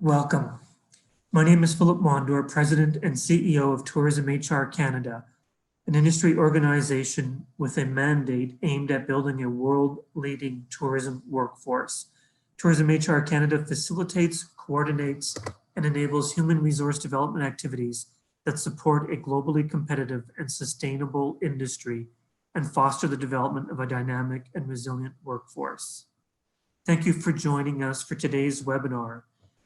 Welcome. My name is Philip Mondor, President and CEO of Tourism HR Canada, an industry organization with a mandate aimed at building a world-leading tourism workforce. Tourism HR Canada facilitates, coordinates, and enables human resource development activities that support a globally competitive and sustainable industry and foster the development of a dynamic and resilient workforce. Thank you for joining us for today's webinar,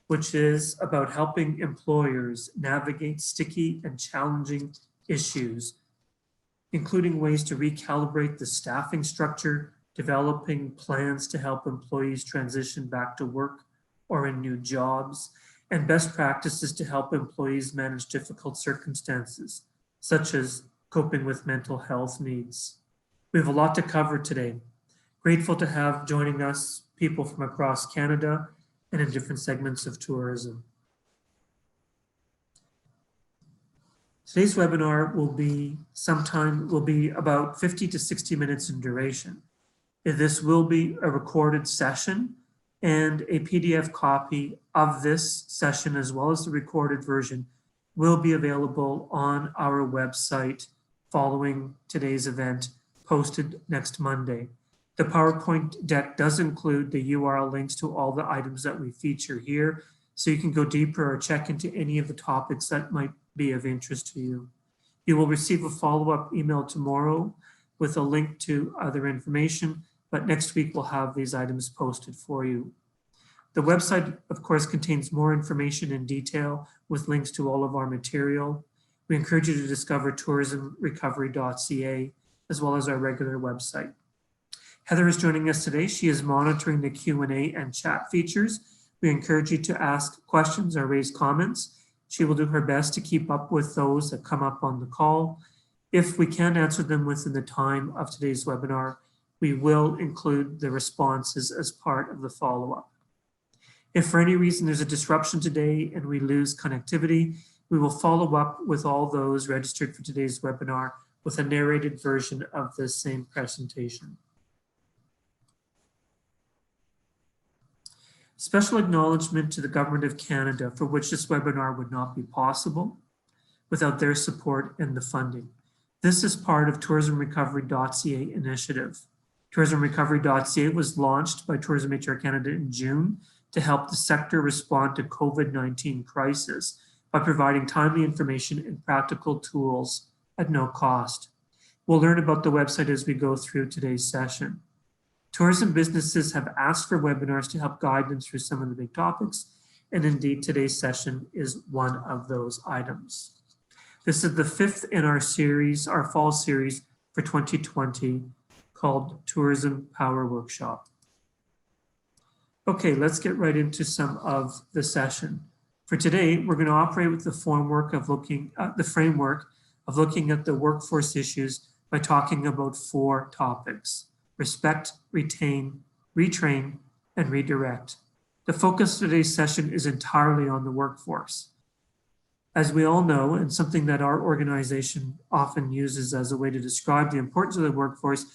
which is about helping employers navigate sticky and challenging issues, including ways to recalibrate the staffing structure, developing plans to help employees transition back to work or in new jobs, and best practices to help employees manage difficult circumstances, such as coping with mental health needs. We have a lot to cover today. Grateful to have joining us people from across Canada and in different segments of tourism. Today's webinar will be about 50 to 60 minutes in duration. This will be a recorded session, and a PDF copy of this session, as well as the recorded version, will be available on our website following today's event, posted next Monday. The PowerPoint deck does include the URL links to all the items that we feature here, so you can go deeper or check into any of the topics that might be of interest to you. You will receive a follow-up email tomorrow with a link to other information, but next week we'll have these items posted for you. The website, of course, contains more information in detail with links to all of our material. We encourage you to discover TourismRecovery.ca as well as our regular website. Heather is joining us today. She is monitoring the Q&A and chat features. We encourage you to ask questions or raise comments. She will do her best to keep up with those that come up on the call. If we can't answer them within the time of today's webinar, we will include the responses as part of the follow-up. If for any reason there's a disruption today and we lose connectivity, we will follow up with all those registered for today's webinar with a narrated version of the same presentation. Special acknowledgement to the Government of Canada, for which this webinar would not be possible without their support and the funding. This is part of TourismRecovery.ca initiative. TourismRecovery.ca was launched by Tourism HR Canada in June to help the sector respond to COVID-19 crisis by providing timely information and practical tools at no cost. We'll learn about the website as we go through today's session. Tourism businesses have asked for webinars to help guide them through some of the big topics, and indeed today's session is one of those items. This is the fifth in our series, our fall series for 2020, called Tourism Power Workshop. Okay, let's get right into some of the session. For today, we're going to operate with the framework of looking at the workforce issues by talking about 4 topics: respect, retain, retrain, and redirect. The focus of today's session is entirely on the workforce. As we all know, and something that our organization often uses as a way to describe the importance of the workforce,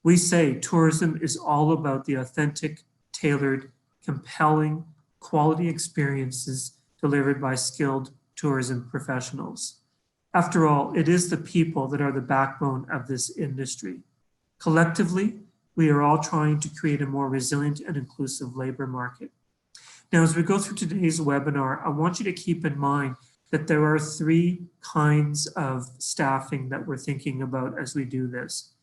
we say tourism is all about the authentic, tailored, compelling, quality experiences delivered by skilled tourism professionals. After all, it is the people that are the backbone of this industry. Collectively, we are all trying to create a more resilient and inclusive labor market. Now, as we go through today's webinar, I want you to keep in mind that there are 3 kinds of staffing that we're thinking about as we do this.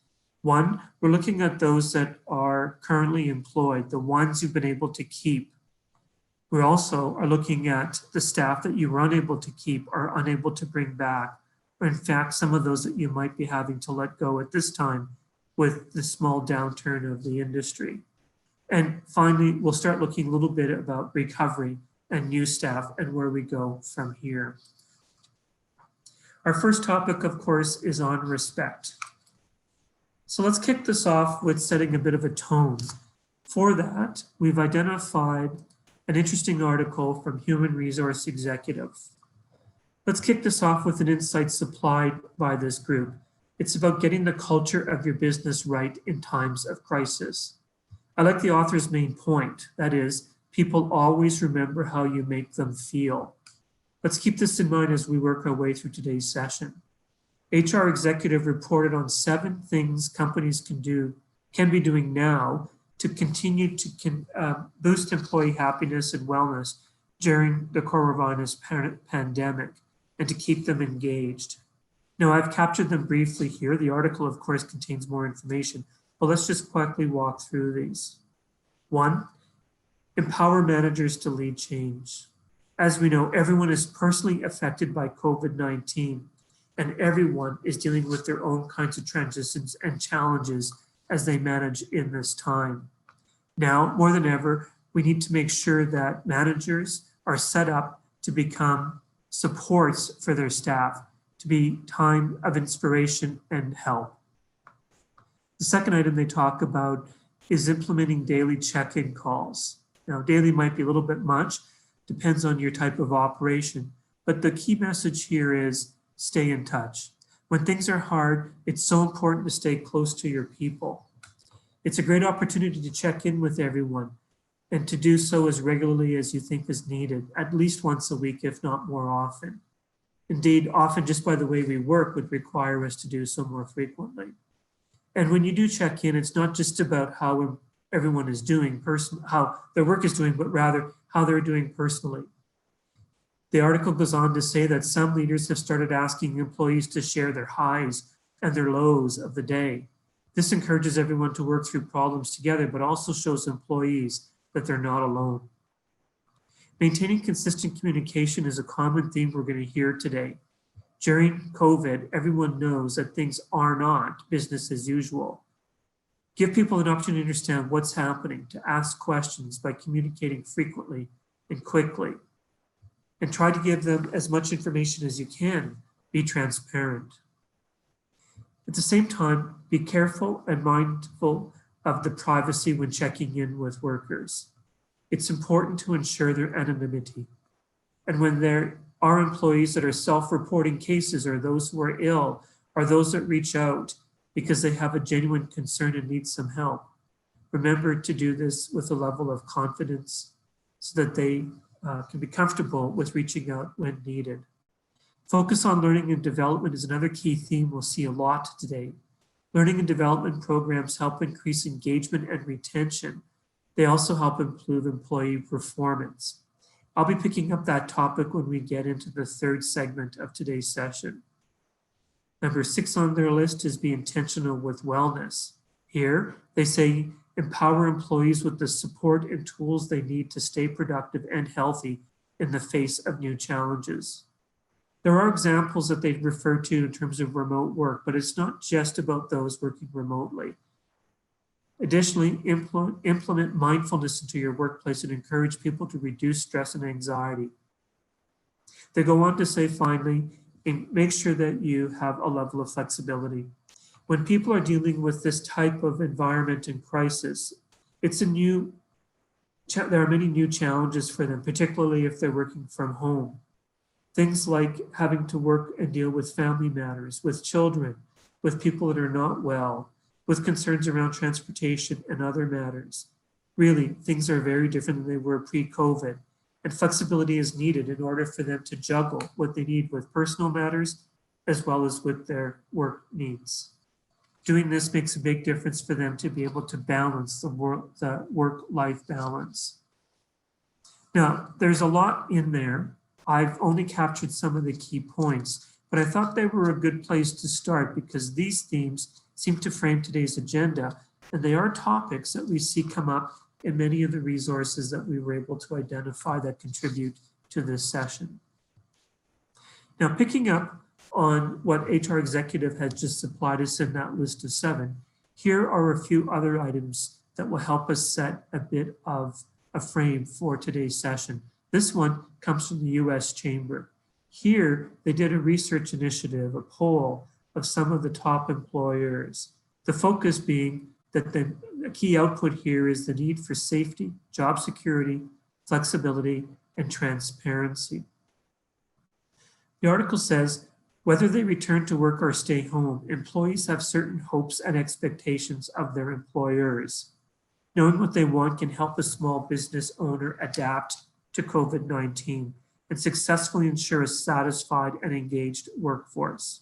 1, we're looking at those that are currently employed, the ones you've been able to keep. We also are looking at the staff that you were unable to keep or unable to bring back, or in fact, some of those that you might be having to let go at this time with the small downturn of the industry. And finally, we'll start looking a little bit about recovery and new staff and where we go from here. Our first topic, of course, is on respect. So let's kick this off with setting a bit of a tone. For that, we've identified an interesting article from Human Resource Executive. Let's kick this off with an insight supplied by this group. It's about getting the culture of your business right in times of crisis. I like the author's main point, that is, People always remember how you make them feel. Let's keep this in mind as we work our way through today's session. HR executive reported on 7 things companies can be doing now to continue to boost employee happiness and wellness during the coronavirus pandemic and to keep them engaged. Now, I've captured them briefly here. The article, of course, contains more information, but let's just quickly walk through these. 1, empower managers to lead change. As we know, everyone is personally affected by COVID-19, and everyone is dealing with their own kinds of transitions and challenges as they manage in this time. Now, more than ever, we need to make sure that managers are set up to become supports for their staff, to be time of inspiration and help. The second item they talk about is implementing daily check-in calls. Now, daily might be a little bit much, depends on your type of operation, but the key message here is stay in touch. When things are hard, it's so important to stay close to your people. It's a great opportunity to check in with everyone and to do so as regularly as you think is needed, at least once a week, if not more often. Indeed, often just by the way we work would require us to do so more frequently. And when you do check in, it's not just about how everyone is doing, how their work is doing, but rather how they're doing personally. The article goes on to say that some leaders have started asking employees to share their highs and their lows of the day. This encourages everyone to work through problems together, but also shows employees that they're not alone. Maintaining consistent communication is a common theme we're going to hear today. During COVID, everyone knows that things are not business as usual. Give people an opportunity to understand what's happening, to ask questions by communicating frequently and quickly. And try to give them as much information as you can. Be transparent. At the same time, be careful and mindful of the privacy when checking in with workers. It's important to ensure their anonymity. And when there are employees that are self-reporting cases, or those who are ill, or those that reach out because they have a genuine concern and need some help, remember to do this with a level of confidence so that they can be comfortable with reaching out when needed. Focus on learning and development is another key theme we'll see a lot today. Learning and development programs help increase engagement and retention. They also help improve employee performance. I'll be picking up that topic when we get into the third segment of today's session. Number 6 on their list is be intentional with wellness. Here, they say empower employees with the support and tools they need to stay productive and healthy in the face of new challenges. There are examples that they refer to in terms of remote work, but it's not just about those working remotely. Additionally, implement mindfulness into your workplace and encourage people to reduce stress and anxiety. They go on to say, finally, make sure that you have a level of flexibility. When people are dealing with this type of environment and crisis, there are many new challenges for them, particularly if they're working from home. Things like having to work and deal with family matters, with children, with people that are not well, with concerns around transportation and other matters. Really, things are very different than they were pre-COVID, and flexibility is needed in order for them to juggle what they need with personal matters as well as with their work needs. Doing this makes a big difference for them to be able to balance the work-life balance. Now, there's a lot in there. I've only captured some of the key points, but I thought they were a good place to start because these themes seem to frame today's agenda, and they are topics that we see come up in many of the resources that we were able to identify that contribute to this session. Now, picking up on what HR executive has just supplied us in that list of 7, here are a few other items that will help us set a bit of a frame for today's session. This one comes from the US Chamber. Here, they did a research initiative, a poll of some of the top employers. The focus being that the key output here is the need for safety, job security, flexibility, and transparency. The article says, whether they return to work or stay home, employees have certain hopes and expectations of their employers. Knowing what they want can help a small business owner adapt to COVID-19 and successfully ensure a satisfied and engaged workforce.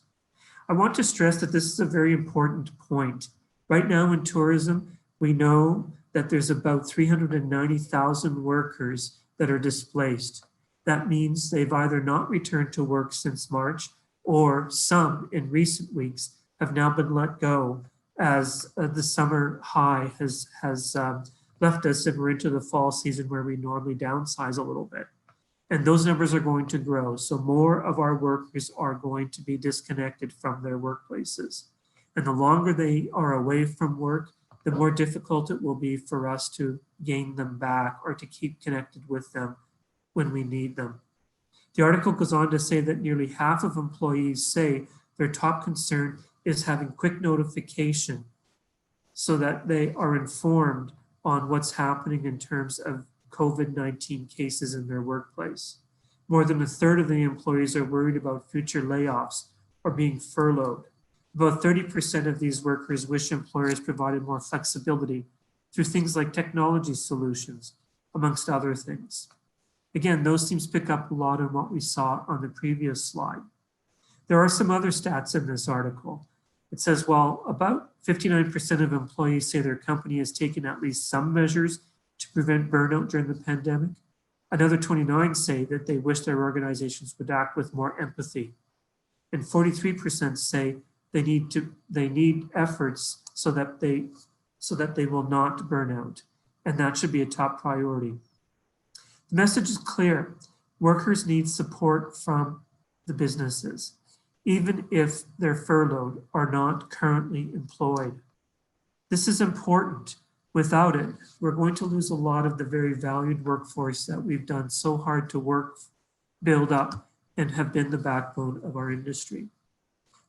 I want to stress that this is a very important point. Right now in tourism, we know that there's about 390,000 workers that are displaced. That means they've either not returned to work since March, or some in recent weeks have now been let go as the summer high has left us and we're into the fall season where we normally downsize a little bit. And those numbers are going to grow. So more of our workers are going to be disconnected from their workplaces. And the longer they are away from work, the more difficult it will be for us to gain them back or to keep connected with them when we need them. The article goes on to say that nearly half of employees say their top concern is having quick notification so that they are informed on what's happening in terms of COVID-19 cases in their workplace. More than a third of the employees are worried about future layoffs or being furloughed. About 30% of these workers wish employers provided more flexibility through things like technology solutions, amongst other things. Again, those themes pick up a lot on what we saw on the previous slide. There are some other stats in this article. It says, while about 59% of employees say their company has taken at least some measures to prevent burnout during the pandemic, another 29 say that they wish their organizations would act with more empathy. And 43% say they need efforts so that they will not burn out. And that should be a top priority. The message is clear. Workers need support from the businesses, even if they're furloughed or not currently employed. This is important. Without it, we're going to lose a lot of the very valued workforce that we've done so hard to build up and have been the backbone of our industry.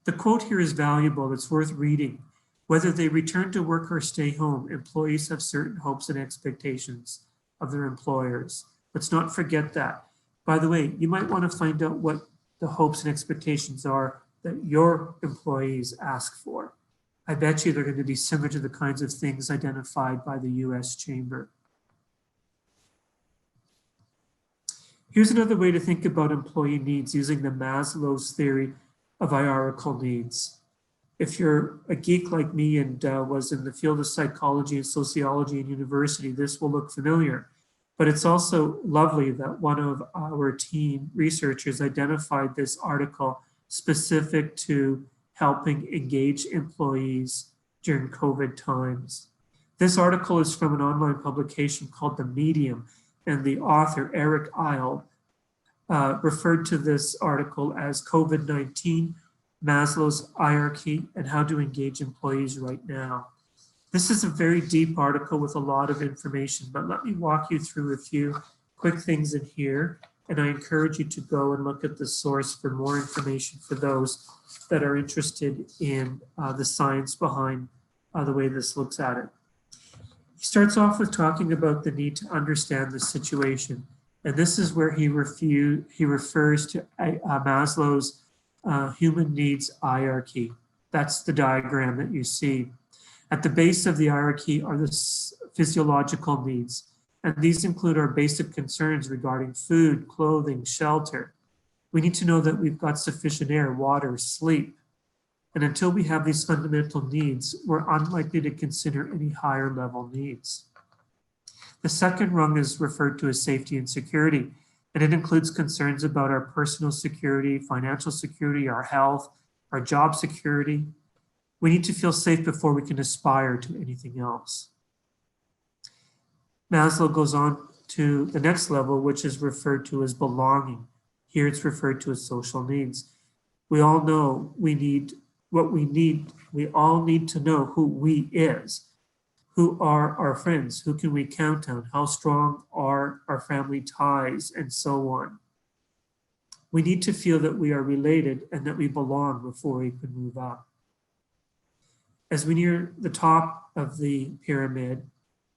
The quote here is valuable. It's worth reading. Whether they return to work or stay home, employees have certain hopes and expectations of their employers. Let's not forget that. By the way, you might want to find out what the hopes and expectations are that your employees ask for. I bet you they're going to be similar to the kinds of things identified by the US Chamber. Here's another way to think about employee needs using the Maslow's theory of hierarchical needs. If you're a geek like me and was in the field of psychology and sociology in university, this will look familiar. But it's also lovely that one of our team researchers identified this article specific to helping engage employees during COVID times. This article is from an online publication called The Medium, and the author, Eric Isle, referred to this article as COVID-19, Maslow's hierarchy, and how to engage employees right now. This is a very deep article with a lot of information, but let me walk you through a few quick things in here, and I encourage you to go and look at the source for more information for those that are interested in the science behind the way this looks at it. He starts off with talking about the need to understand the situation, and this is where he refers to Maslow's human needs hierarchy. That's the diagram that you see. At the base of the hierarchy are the physiological needs, and these include our basic concerns regarding food, clothing, shelter. We need to know that we've got sufficient air, water, sleep. And until we have these fundamental needs, we're unlikely to consider any higher level needs. The second rung is referred to as safety and security, and it includes concerns about our personal security, financial security, our health, our job security. We need to feel safe before we can aspire to anything else. Maslow goes on to the next level, which is referred to as belonging. Here it's referred to as social needs. We all know we need what we need. We all need to know who we is. Who are our friends? Who can we count on? How strong are our family ties? And so on. We need to feel that we are related and that we belong before we can move up. As we near the top of the pyramid,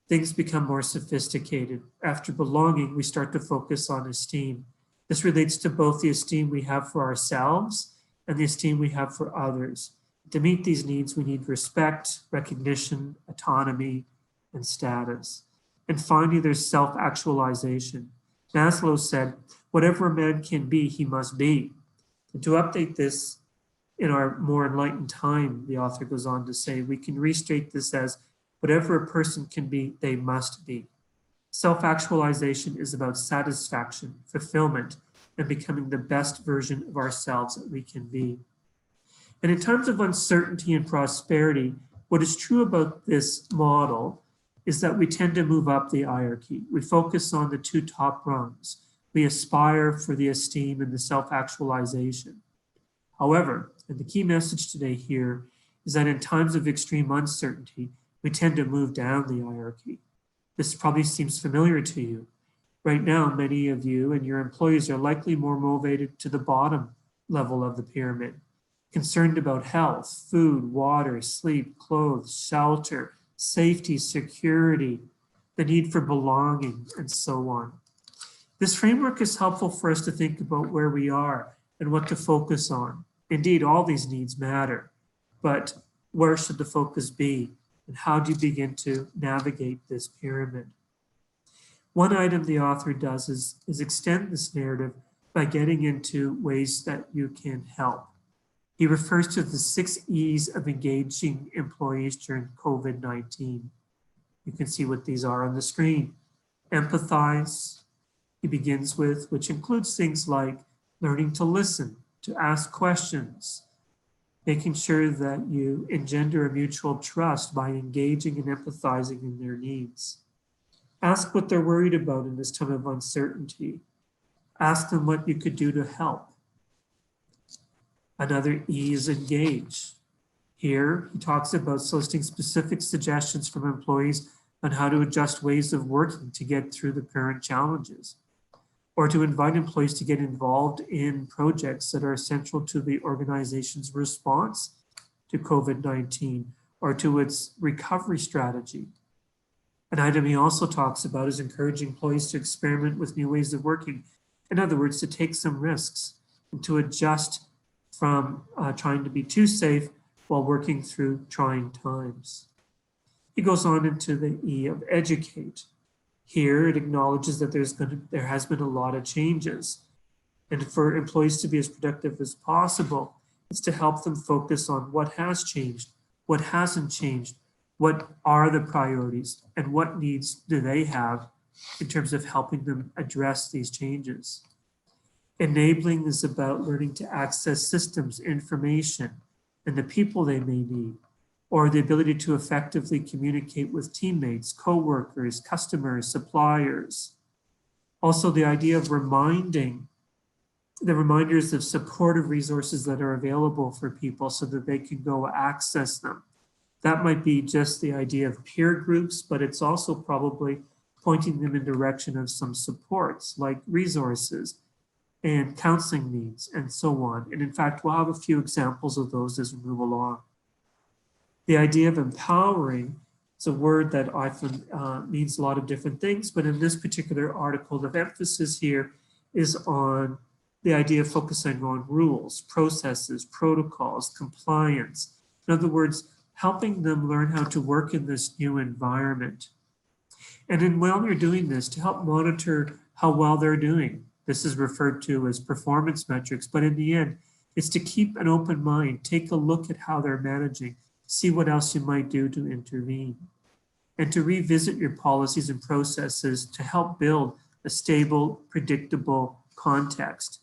things become more sophisticated. After belonging, we start to focus on esteem. This relates to both the esteem we have for ourselves and the esteem we have for others. To meet these needs, we need respect, recognition, autonomy, and status. And finally, there's self-actualization. Maslow said, whatever a man can be, he must be. And to update this in our more enlightened time, the author goes on to say, we can restate this as, whatever a person can be, they must be. Self-actualization is about satisfaction, fulfillment, and becoming the best version of ourselves that we can be. And in times of uncertainty and prosperity, what is true about this model is that we tend to move up the hierarchy. We focus on the two top rungs. We aspire for the esteem and the self-actualization. However, and the key message today here is that in times of extreme uncertainty, we tend to move down the hierarchy. This probably seems familiar to you. Right now, many of you and your employees are likely more motivated to the bottom level of the pyramid, concerned about health, food, water, sleep, clothes, shelter, safety, security, the need for belonging, and so on. This framework is helpful for us to think about where we are and what to focus on. Indeed, all these needs matter, but where should the focus be? And how do you begin to navigate this pyramid? One item the author does is extend this narrative by getting into ways that you can help. He refers to the 6 E's of engaging employees during COVID-19. You can see what these are on the screen. Empathize, he begins with, which includes things like learning to listen, to ask questions, making sure that you engender a mutual trust by engaging and empathizing in their needs. Ask what they're worried about in this time of uncertainty. Ask them what you could do to help. Another E is engage. Here, he talks about soliciting specific suggestions from employees on how to adjust ways of working to get through the current challenges, or to invite employees to get involved in projects that are essential to the organization's response to COVID-19 or to its recovery strategy. An item he also talks about is encouraging employees to experiment with new ways of working. In other words, to take some risks and to adjust from trying to be too safe while working through trying times. He goes on into the E of educate. Here, it acknowledges that there has been a lot of changes. And for employees to be as productive as possible, it's to help them focus on what has changed, what hasn't changed, what are the priorities, and what needs do they have in terms of helping them address these changes. Enabling is about learning to access systems, information, and the people they may need, or the ability to effectively communicate with teammates, co-workers, customers, suppliers. Also, the idea of reminders of supportive resources that are available for people so that they can go access them. That might be just the idea of peer groups, but it's also probably pointing them in the direction of some supports like resources and counseling needs and so on. And in fact, we'll have a few examples of those as we move along. The idea of empowering is a word that often means a lot of different things, but in this particular article, the emphasis here is on the idea of focusing on rules, processes, protocols, compliance. In other words, helping them learn how to work in this new environment. And then while you're doing this, to help monitor how well they're doing. This is referred to as performance metrics, but in the end, it's to keep an open mind, take a look at how they're managing, see what else you might do to intervene, and to revisit your policies and processes to help build a stable, predictable context.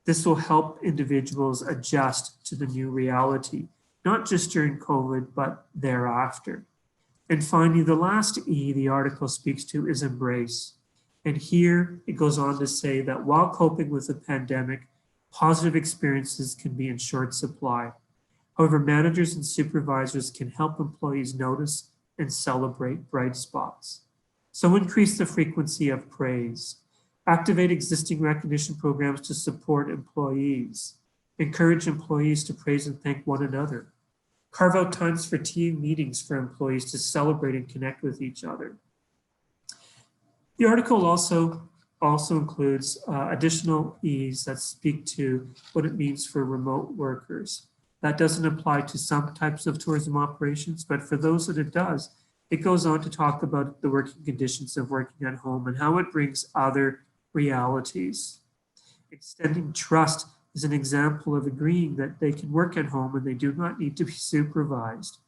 This will help individuals adjust to the new reality, not just during COVID, but thereafter. And finally, the last E the article speaks to is embrace. And here it goes on to say that while coping with the pandemic, positive experiences can be in short supply. However, managers and supervisors can help employees notice and celebrate bright spots. So increase the frequency of praise. Activate existing recognition programs to support employees. Encourage employees to praise and thank one another. Carve out times for team meetings for employees to celebrate and connect with each other. The article also includes additional E's that speak to what it means for remote workers. That doesn't apply to some types of tourism operations, but for those that it does, It goes on to talk about the working conditions of working at home and how it brings other realities. Extending trust is an example of agreeing that they can work at home and they do not need to be supervised,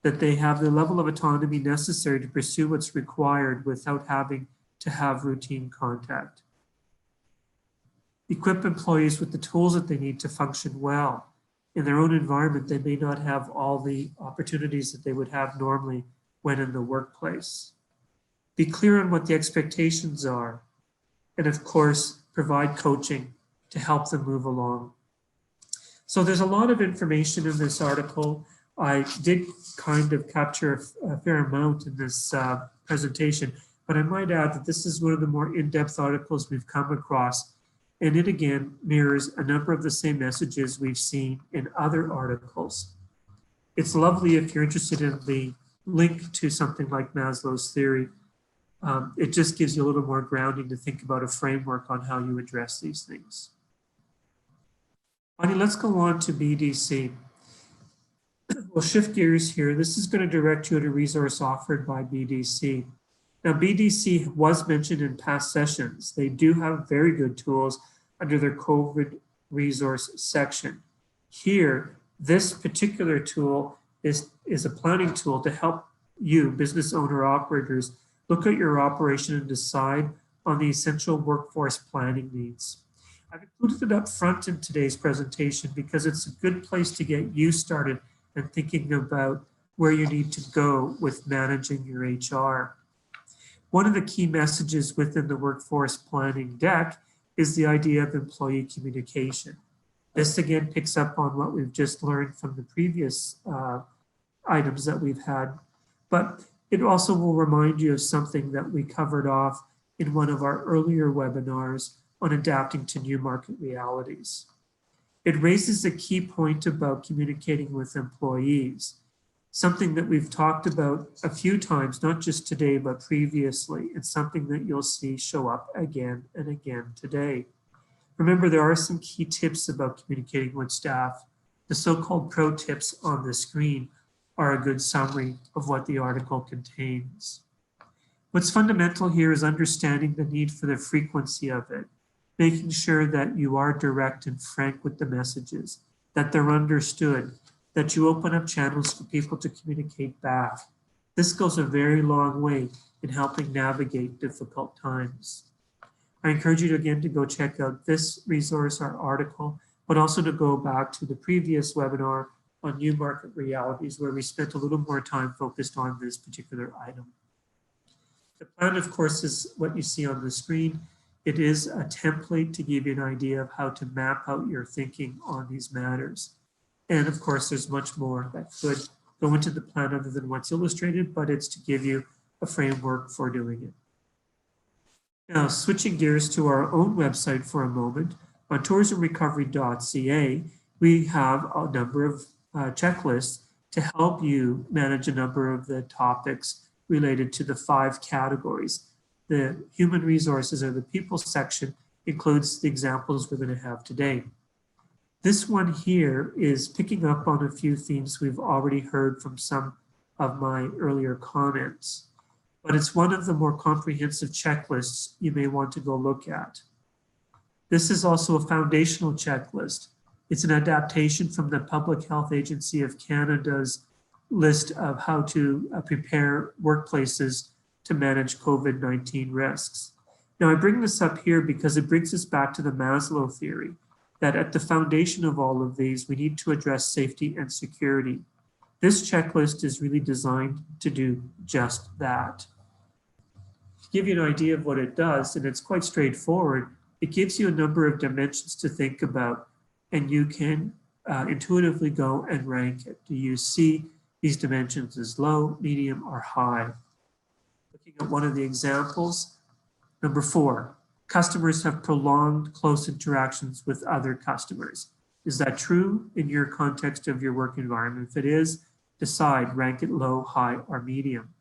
that they have the level of autonomy necessary to pursue what's required without having to have routine contact. Equip employees with the tools that they need to function well. In their own environment, they may not have all the opportunities that they would have normally when in the workplace. Be clear on what the expectations are, and of course, provide coaching to help them move along. So there's a lot of information in this article. I did kind of capture a fair amount in this presentation, but I might add that this is one of the more in-depth articles we've come across, and it again mirrors a number of the same messages we've seen in other articles. It's lovely if you're interested in the link to something like Maslow's theory. It just gives you a little more grounding to think about a framework on how you address these things. Bonnie, let's go on to BDC. We'll shift gears here. This is going to direct you to a resource offered by BDC. Now, BDC was mentioned in past sessions. They do have very good tools under their COVID resource section. Here, this particular tool is a planning tool to help you, business owner operators, look at your operation and decide on the essential workforce planning needs. I've included it up front in today's presentation because it's a good place to get you started and thinking about where you need to go with managing your HR. One of the key messages within the workforce planning deck is the idea of employee communication. This again picks up on what we've just learned from the previous items that we've had, but it also will remind you of something that we covered off in one of our earlier webinars on adapting to new market realities. It raises a key point about communicating with employees, something that we've talked about a few times, not just today, but previously. It's something that you'll see show up again and again today. Remember, there are some key tips about communicating with staff. The so-called pro tips on the screen are a good summary of what the article contains. What's fundamental here is understanding the need for the frequency of it, making sure that you are direct and frank with the messages, that they're understood, that you open up channels for people to communicate back. This goes a very long way in helping navigate difficult times. I encourage you again to go check out this resource, our article, but also to go back to the previous webinar on new market realities, where we spent a little more time focused on this particular item. The plan, of course, is what you see on the screen. It is a template to give you an idea of how to map out your thinking on these matters. And of course, there's much more that could go into the plan other than what's illustrated, but it's to give you a framework for doing it. Now, switching gears to our own website for a moment, on TourismRecovery.ca, we have a number of checklists to help you manage a number of the topics related to the 5 categories. The human resources or the people section includes the examples we're going to have today. This one here is picking up on a few themes we've already heard from some of my earlier comments, but it's one of the more comprehensive checklists you may want to go look at. This is also a foundational checklist. It's an adaptation from the Public Health Agency of Canada's list of how to prepare workplaces to manage COVID-19 risks. Now, I bring this up here because it brings us back to the Maslow theory, that at the foundation of all of these, we need to address safety and security. This checklist is really designed to do just that. To give you an idea of what it does, and it's quite straightforward, it gives you a number of dimensions to think about, and you can intuitively go and rank it. Do you see these dimensions as low, medium, or high? Looking at one of the examples, number 4, customers have prolonged close interactions with other customers. Is that true in your context of your work environment? If it is, decide, rank it low, high, or medium.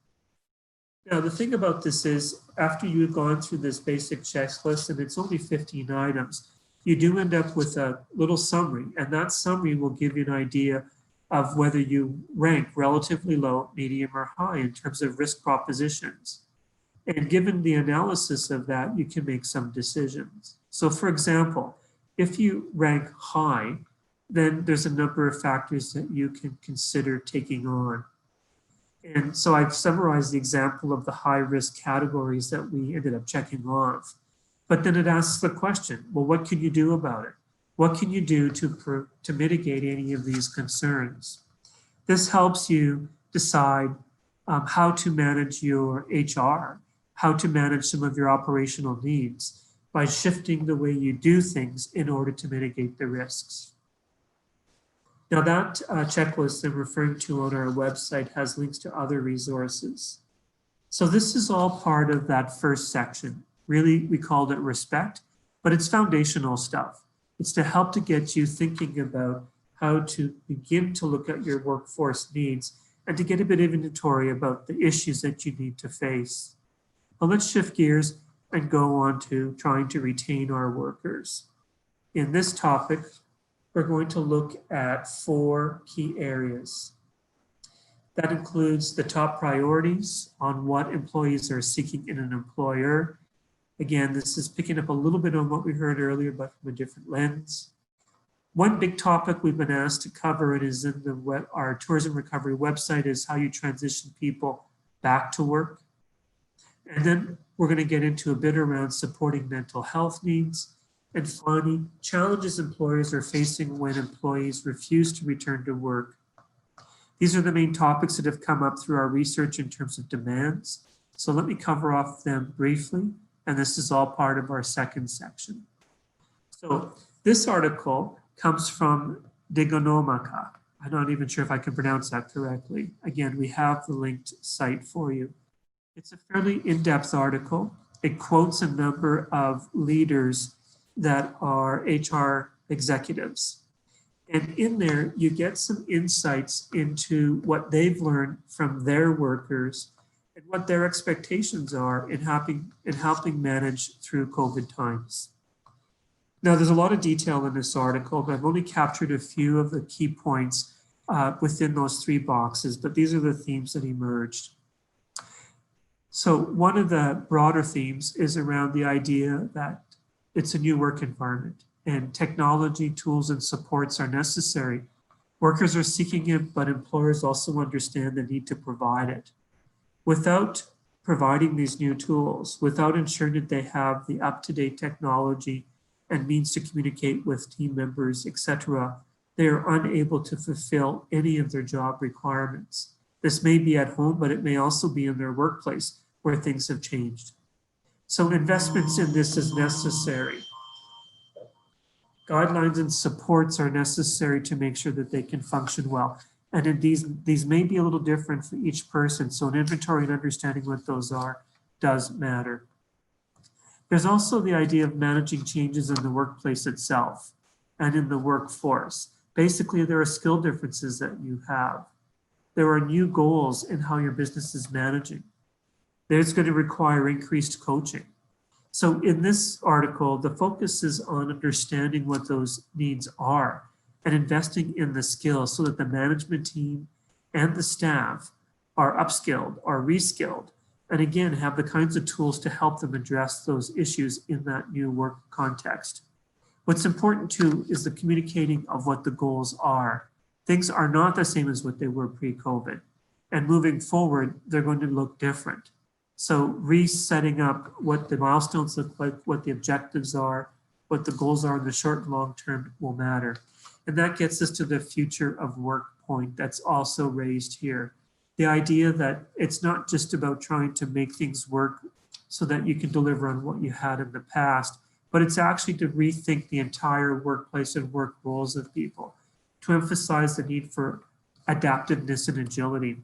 Now, the thing about this is, after you've gone through this basic checklist, and it's only 15 items, you do end up with a little summary, and that summary will give you an idea of whether you rank relatively low, medium, or high in terms of risk propositions. And given the analysis of that, you can make some decisions. So for example, if you rank high, then there's a number of factors that you can consider taking on. And so I've summarized the example of the high risk categories that we ended up checking off. But then it asks the question, well, what can you do about it? What can you do to mitigate any of these concerns? This helps you decide how to manage your HR, how to manage some of your operational needs by shifting the way you do things in order to mitigate the risks. Now that checklist I'm referring to on our website has links to other resources. So this is all part of that first section. Really, we called it respect, but it's foundational stuff. It's to help to get you thinking about how to begin to look at your workforce needs and to get a bit of inventory about the issues that you need to face. But let's shift gears and go on to trying to retain our workers. In this topic, we're going to look at 4 key areas. That includes the top priorities on what employees are seeking in an employer. Again, this is picking up a little bit on what we heard earlier, but from a different lens. One big topic we've been asked to cover, and is in our Tourism Recovery website, is how you transition people back to work. And then we're going to get into a bit around supporting mental health needs. And finally, challenges employers are facing when employees refuse to return to work. These are the main topics that have come up through our research in terms of demands. So let me cover off them briefly, and this is all part of our second section. So this article comes from Digonomaka. I'm not even sure if I can pronounce that correctly. Again, we have the linked site for you. It's a fairly in-depth article. It quotes a number of leaders that are HR executives. And in there, you get some insights into what they've learned from their workers and what their expectations are in helping manage through COVID times. Now, there's a lot of detail in this article, but I've only captured a few of the key points within those 3 boxes, but these are the themes that emerged. So one of the broader themes is around the idea that it's a new work environment and technology, tools, and supports are necessary. Workers are seeking it, but employers also understand the need to provide it. Without providing these new tools, without ensuring that they have the up-to-date technology and means to communicate with team members, etc., they are unable to fulfill any of their job requirements. This may be at home, but it may also be in their workplace where things have changed. So investments in this is necessary. Guidelines and supports are necessary to make sure that they can function well. And these may be a little different for each person, so an inventory and understanding what those are does matter. There's also the idea of managing changes in the workplace itself and in the workforce. Basically, there are skill differences that you have. There are new goals in how your business is managing. There's going to require increased coaching. So in this article, the focus is on understanding what those needs are and investing in the skills so that the management team and the staff are upskilled or reskilled, and again, have the kinds of tools to help them address those issues in that new work context. What's important too is the communicating of what the goals are. Things are not the same as what they were pre-COVID, and moving forward, they're going to look different. So resetting up what the milestones look like, what the objectives are, what the goals are in the short and long term will matter. And that gets us to the future of work point that's also raised here. The idea that it's not just about trying to make things work so that you can deliver on what you had in the past, but it's actually to rethink the entire workplace and work roles of people, to emphasize the need for adaptiveness and agility.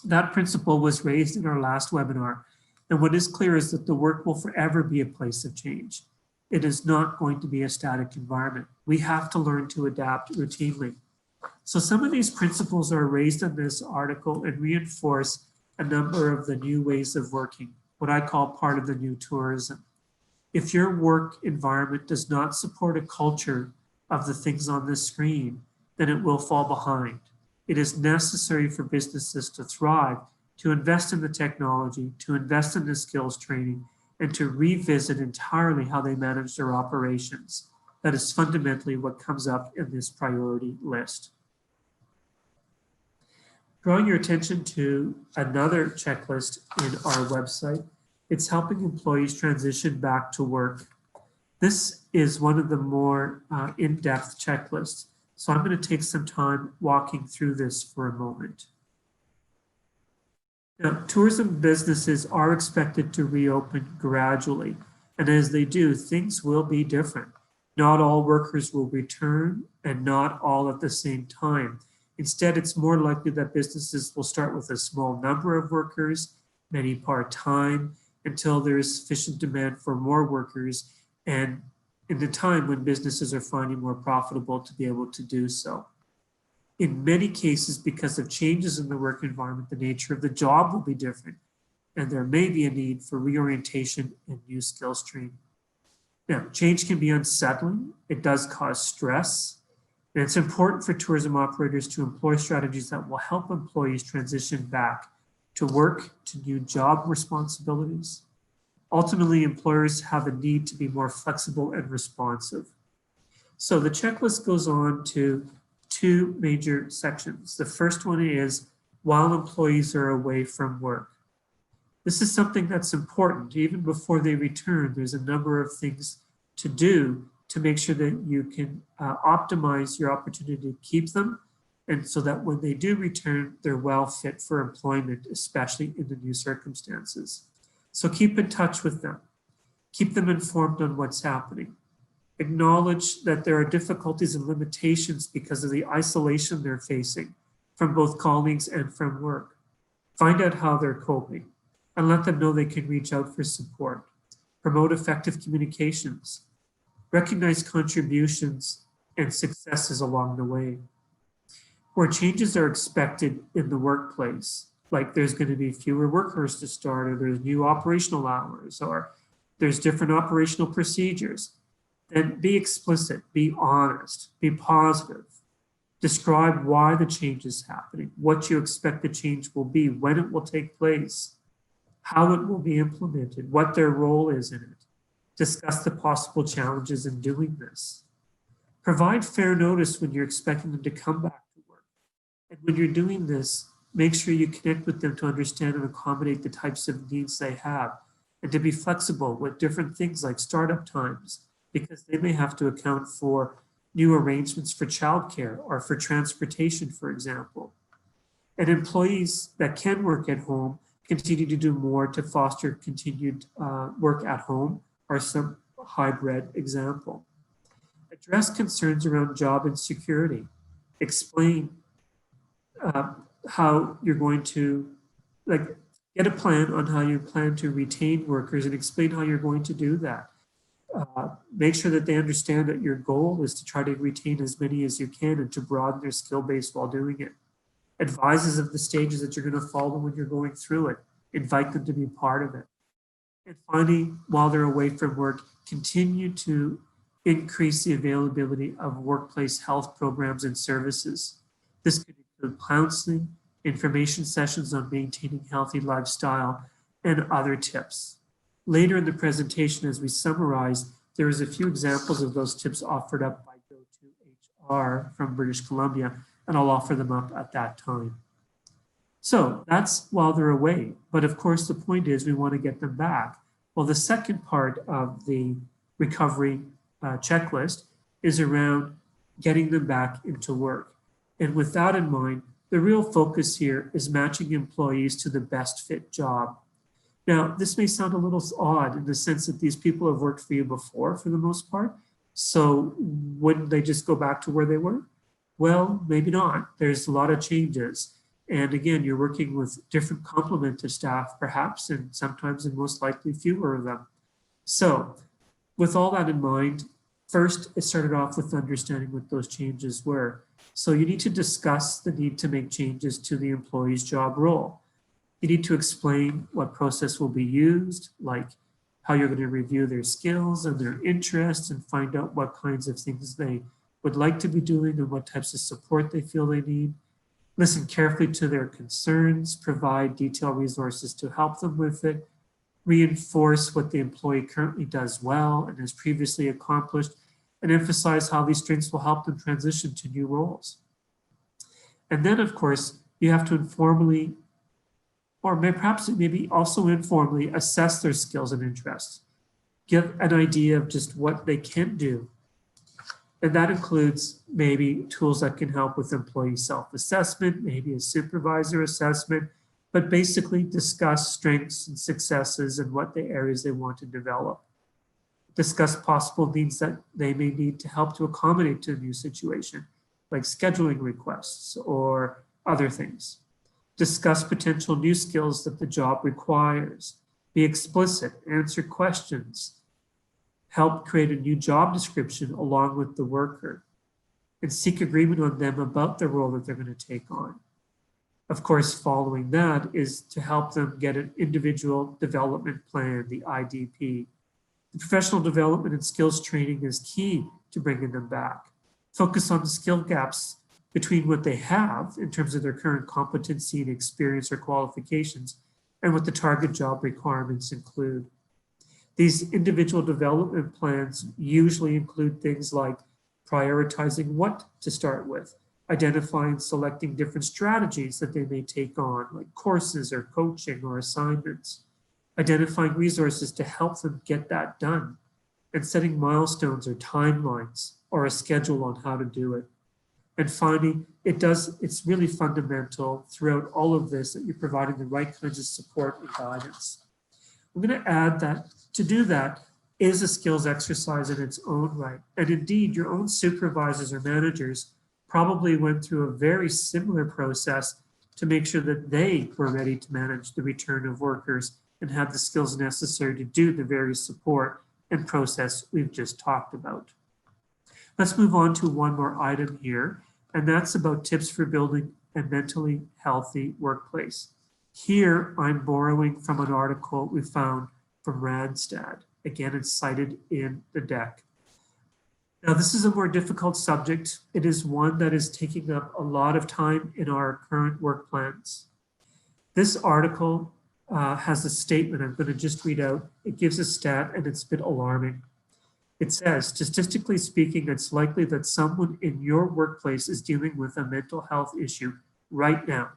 That principle was raised in our last webinar, and what is clear is that the work will forever be a place of change. It is not going to be a static environment. We have to learn to adapt routinely. So some of these principles are raised in this article and reinforce a number of the new ways of working, what I call part of the new tourism. If your work environment does not support a culture of the things on the screen, then it will fall behind. It is necessary for businesses to thrive, to invest in the technology, to invest in the skills training, and to revisit entirely how they manage their operations. That is fundamentally what comes up in this priority list. Drawing your attention to another checklist in our website, it's helping employees transition back to work. This is one of the more in-depth checklists, so I'm going to take some time walking through this for a moment. Now, tourism businesses are expected to reopen gradually, and as they do, things will be different. Not all workers will return, and not all at the same time. Instead, it's more likely that businesses will start with a small number of workers, many part-time, until there is sufficient demand for more workers, and in the time when businesses are finding more profitable to be able to do so. In many cases, because of changes in the work environment, the nature of the job will be different, and there may be a need for reorientation and new skills training. Now, change can be unsettling. It does cause stress, and it's important for tourism operators to employ strategies that will help employees transition back to work, to new job responsibilities. Ultimately, employers have a need to be more flexible and responsive. So the checklist goes on to two major sections. The first one is while employees are away from work. This is something that's important. Even before they return, there's a number of things to do to make sure that you can optimize your opportunity to keep them, and so that when they do return, they're well fit for employment, especially in the new circumstances. So keep in touch with them. Keep them informed on what's happening. Acknowledge that there are difficulties and limitations because of the isolation they're facing from both colleagues and from work. Find out how they're coping and let them know they can reach out for support. Promote effective communications. Recognize contributions and successes along the way. Where changes are expected in the workplace, like there's going to be fewer workers to start, or there's new operational hours, or there's different operational procedures, then be explicit, be honest, be positive. Describe why the change is happening, what you expect the change will be, when it will take place, how it will be implemented, what their role is in it. Discuss the possible challenges in doing this. Provide fair notice when you're expecting them to come back to work. And when you're doing this, make sure you connect with them to understand and accommodate the types of needs they have, and to be flexible with different things like startup times, because they may have to account for new arrangements for childcare or for transportation, for example. And employees that can work at home continue to do more to foster continued work at home, or some hybrid example. Address concerns around job insecurity. Explain how you're going to, get a plan on how you plan to retain workers, and explain how you're going to do that. Make sure that they understand that your goal is to try to retain as many as you can and to broaden their skill base while doing it. Advises of the stages that you're going to follow when you're going through it. Invite them to be part of it. And finally, while they're away from work, continue to increase the availability of workplace health programs and services. This could include counseling, information sessions on maintaining healthy lifestyle, and other tips. Later in the presentation, as we summarize, there is a few examples of those tips offered up by Go2HR from British Columbia, and I'll offer them up at that time. So that's while they're away. But of course, the point is we want to get them back. Well, the second part of the recovery checklist is around getting them back into work. And with that in mind, the real focus here is matching employees to the best fit job. Now, this may sound a little odd in the sense that these people have worked for you before for the most part. So wouldn't they just go back to where they were? Well, maybe not. There's a lot of changes. And again, you're working with different complement of staff, perhaps, and sometimes and most likely fewer of them. So with all that in mind, first, it started off with understanding what those changes were. So you need to discuss the need to make changes to the employee's job role. You need to explain what process will be used, like how you're going to review their skills and their interests and find out what kinds of things they would like to be doing and what types of support they feel they need. Listen carefully to their concerns, provide detailed resources to help them with it, reinforce what the employee currently does well and has previously accomplished, and emphasize how these strengths will help them transition to new roles. And then, of course, you have to informally, or perhaps maybe also informally, assess their skills and interests. Give an idea of just what they can do. And that includes maybe tools that can help with employee self-assessment, maybe a supervisor assessment, but basically discuss strengths and successes and what the areas they want to develop. Discuss possible needs that they may need to help to accommodate to a new situation, like scheduling requests or other things. Discuss potential new skills that the job requires. Be explicit, answer questions, help create a new job description along with the worker, and seek agreement on them about the role that they're going to take on. Of course, following that is to help them get an individual development plan, the IDP. The professional development and skills training is key to bringing them back. Focus on the skill gaps between what they have in terms of their current competency and experience or qualifications and what the target job requirements include. These individual development plans usually include things like prioritizing what to start with, identifying and selecting different strategies that they may take on, like courses or coaching or assignments, identifying resources to help them get that done, and setting milestones or timelines or a schedule on how to do it. And finally, it's really fundamental throughout all of this that you're providing the right kinds of support and guidance. I'm going to add that to do that is a skills exercise in its own right. And indeed, your own supervisors or managers probably went through a very similar process to make sure that they were ready to manage the return of workers and have the skills necessary to do the various support and process we've just talked about. Let's move on to one more item here, and that's about tips for building a mentally healthy workplace. Here, I'm borrowing from an article we found from Randstad. Again, it's cited in the deck. Now, this is a more difficult subject. It is one that is taking up a lot of time in our current work plans. This article has a statement I'm going to just read out. It gives a stat and it's a bit alarming. It says, statistically speaking, it's likely that someone in your workplace is dealing with a mental health issue right now,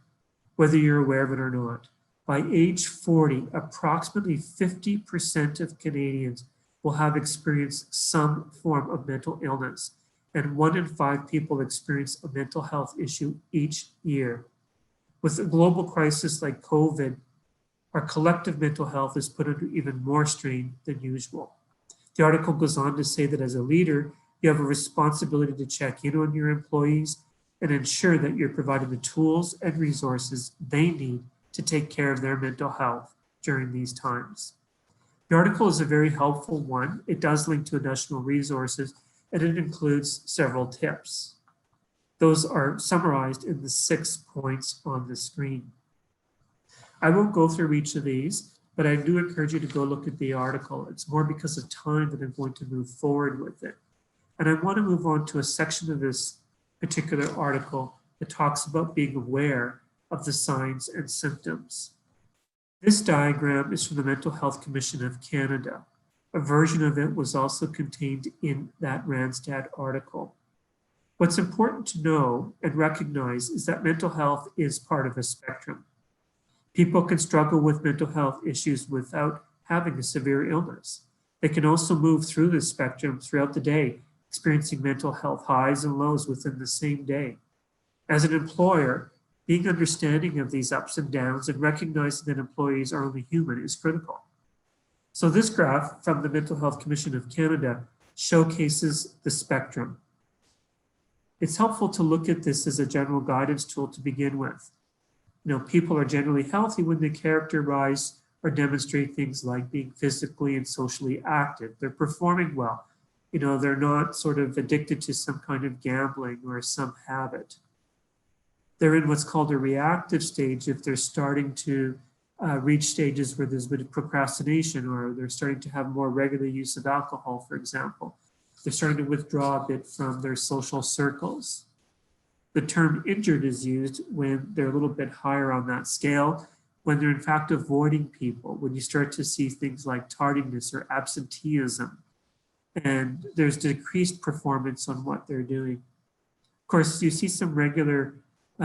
whether you're aware of it or not. By age 40, approximately 50% of Canadians will have experienced some form of mental illness, and 1 in 5 people experience a mental health issue each year. With a global crisis like COVID, our collective mental health is put under even more strain than usual. The article goes on to say that as a leader, you have a responsibility to check in on your employees and ensure that you're providing the tools and resources they need to take care of their mental health during these times. The article is a very helpful one. It does link to additional resources, and it includes several tips. Those are summarized in the 6 points on the screen. I won't go through each of these, but I do encourage you to go look at the article. It's more because of time that I'm going to move forward with it. And I want to move on to a section of this particular article that talks about being aware of the signs and symptoms. This diagram is from the Mental Health Commission of Canada. A version of it was also contained in that Randstad article. What's important to know and recognize is that mental health is part of a spectrum. People can struggle with mental health issues without having a severe illness. They can also move through this spectrum throughout the day, experiencing mental health highs and lows within the same day. As an employer, being understanding of these ups and downs and recognizing that employees are only human is critical. So this graph from the Mental Health Commission of Canada showcases the spectrum. It's helpful to look at this as a general guidance tool to begin with. People are generally healthy when they characterize or demonstrate things like being physically and socially active. They're performing well. They're not sort of addicted to some kind of gambling or some habit. They're in what's called a reactive stage if they're starting to reach stages where there's a bit of procrastination or they're starting to have more regular use of alcohol, for example. they're starting to withdraw a bit from their social circles. The term injured is used when they're a little bit higher on that scale, when they're in fact avoiding people, when you start to see things like tardiness or absenteeism, and there's decreased performance on what they're doing. Of course, you see some regular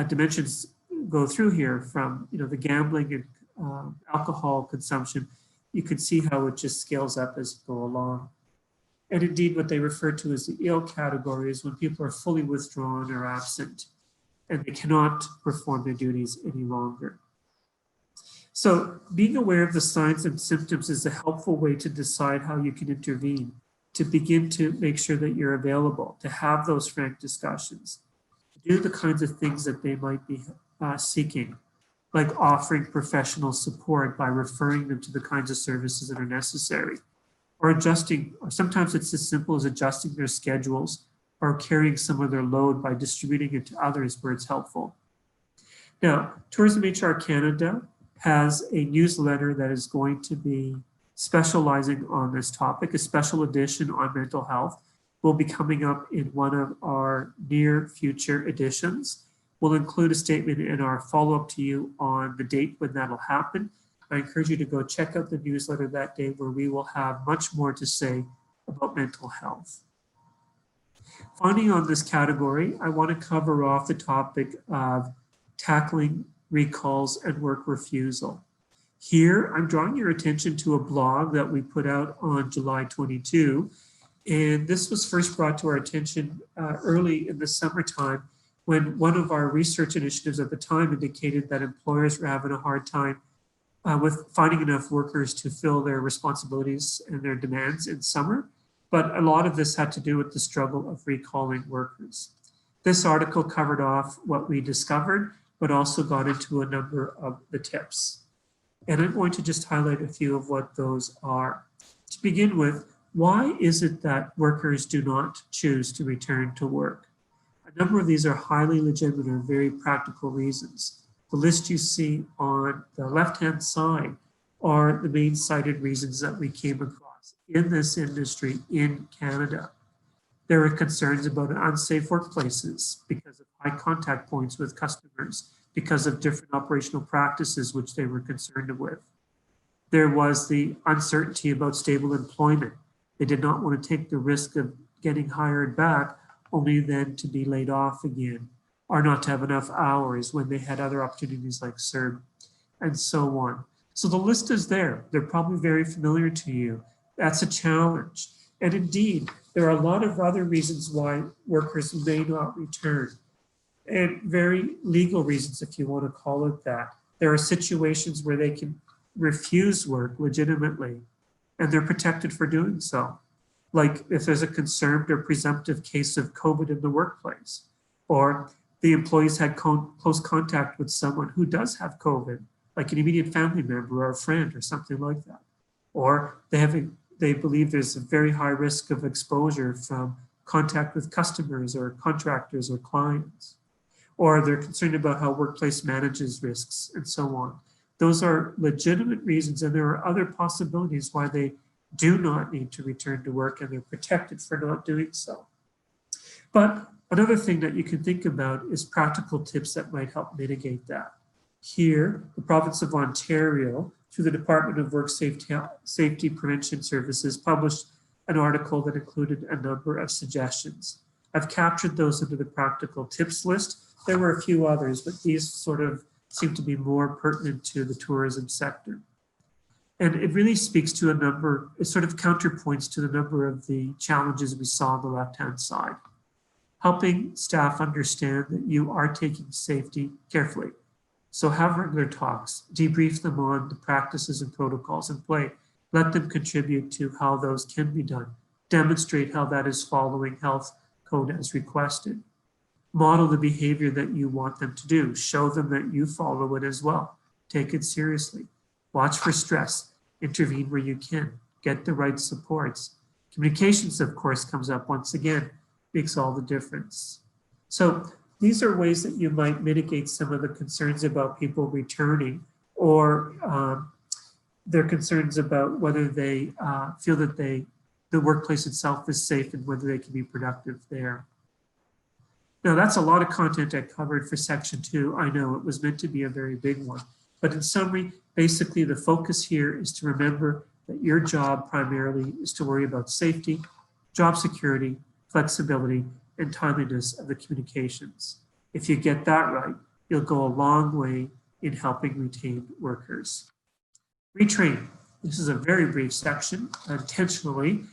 dimensions go through here from the gambling and alcohol consumption. You can see how it just scales up as you go along. And indeed, what they refer to as the ill category is when people are fully withdrawn or absent and they cannot perform their duties any longer. So being aware of the signs and symptoms is a helpful way to decide how you can intervene, to begin to make sure that you're available, to have those frank discussions, to do the kinds of things that they might be seeking, like offering professional support by referring them to the kinds of services that are necessary, or adjusting, or sometimes it's as simple as adjusting their schedules or carrying some of their load by distributing it to others where it's helpful. Now, Tourism HR Canada has a newsletter that is going to be specializing on this topic. A special edition on mental health will be coming up in one of our near future editions. We'll include a statement in our follow-up to you on the date when that'll happen. I encourage you to go check out the newsletter that day, where we will have much more to say about mental health. Finally, on this category, I want to cover off the topic of tackling recalls and work refusal. Here, I'm drawing your attention to a blog that we put out on July 22, and this was first brought to our attention early in the summertime, when one of our research initiatives at the time indicated that employers were having a hard time with finding enough workers to fill their responsibilities and their demands in summer. But a lot of this had to do with the struggle of recalling workers. This article covered off what we discovered, but also got into a number of the tips. And I'm going to just highlight a few of what those are. To begin with, why is it that workers do not choose to return to work? A number of these are highly legitimate and very practical reasons. The list you see on the left-hand side are the main cited reasons that we came across in this industry in Canada. There are concerns about unsafe workplaces because of high contact points with customers, because of different operational practices which they were concerned with. There was the uncertainty about stable employment. They did not want to take the risk of getting hired back, only then to be laid off again, or not to have enough hours when they had other opportunities like CERB, and so on. So the list is there. They're probably very familiar to you. That's a challenge. And indeed, there are a lot of other reasons why workers may not return, and very legal reasons, if you want to call it that. There are situations where they can refuse work legitimately, and they're protected for doing so. Like if there's a confirmed or presumptive case of COVID in the workplace, or the employees had close contact with someone who does have COVID, like an immediate family member or a friend or something like that. Or they believe there's a very high risk of exposure from contact with customers or contractors or clients. Or they're concerned about how workplace manages risks and so on. Those are legitimate reasons, and there are other possibilities why they do not need to return to work, and they're protected for not doing so. But another thing that you can think about is practical tips that might help mitigate that. Here, the province of Ontario, through the Department of Work Safety Prevention Services, published an article that included a number of suggestions. I've captured those into the practical tips list. There were a few others, but these sort of seem to be more pertinent to the tourism sector. And it really speaks to a number, it sort of counterpoints to the number of the challenges we saw on the left-hand side. Helping staff understand that you are taking safety carefully. So have regular talks, debrief them on the practices and protocols in play. Let them contribute to how those can be done. Demonstrate how that is following health code as requested. Model the behavior that you want them to do. Show them that you follow it as well. Take it seriously. Watch for stress. Intervene where you can. Get the right supports. Communications, of course, comes up once again. Makes all the difference. So these are ways that you might mitigate some of the concerns about people returning, or their concerns about whether they feel that they the workplace itself is safe and whether they can be productive there. Now, that's a lot of content I covered for section 2. I know it was meant to be a very big one, but in summary, basically the focus here is to remember that your job primarily is to worry about safety, job security, flexibility, and timeliness of the communications. If you get that right, you'll go a long way in helping retain workers. Retrain. This is a very brief section, intentionally,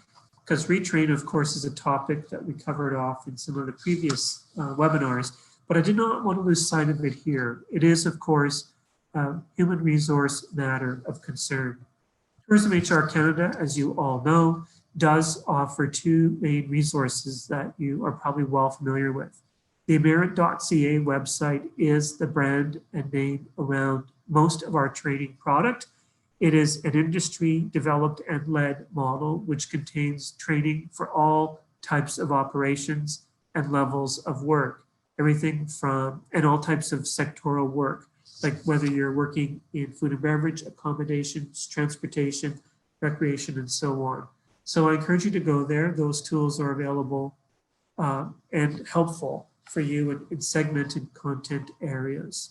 because retrain, of course, is a topic that we covered off in some of the previous webinars, but I did not want to lose sight of it here. It is, of course, a human resource matter of concern. Tourism HR Canada, as you all know, does offer 2 main resources that you are probably well familiar with. The Merit.ca website is the brand and name around most of our training product. It is an industry developed and led model which contains training for all types of operations and levels of work, everything from, and all types of sectoral work, like whether you're working in food and beverage, accommodations, transportation, recreation, and so on. So I encourage you to go there. Those tools are available and helpful for you in segmented content areas.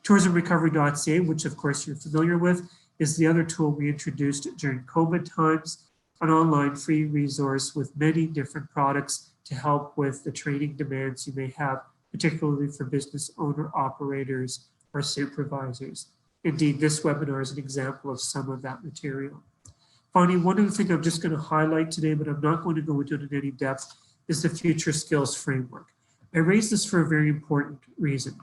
TourismRecovery.ca, which of course you're familiar with, is the other tool we introduced during COVID times, an online free resource with many different products to help with the training demands you may have, particularly for business owner operators or supervisors. Indeed, this webinar is an example of some of that material. Finally, one other thing I'm just going to highlight today, but I'm not going to go into it in any depth, is the Future Skills Framework. I raise this for a very important reason.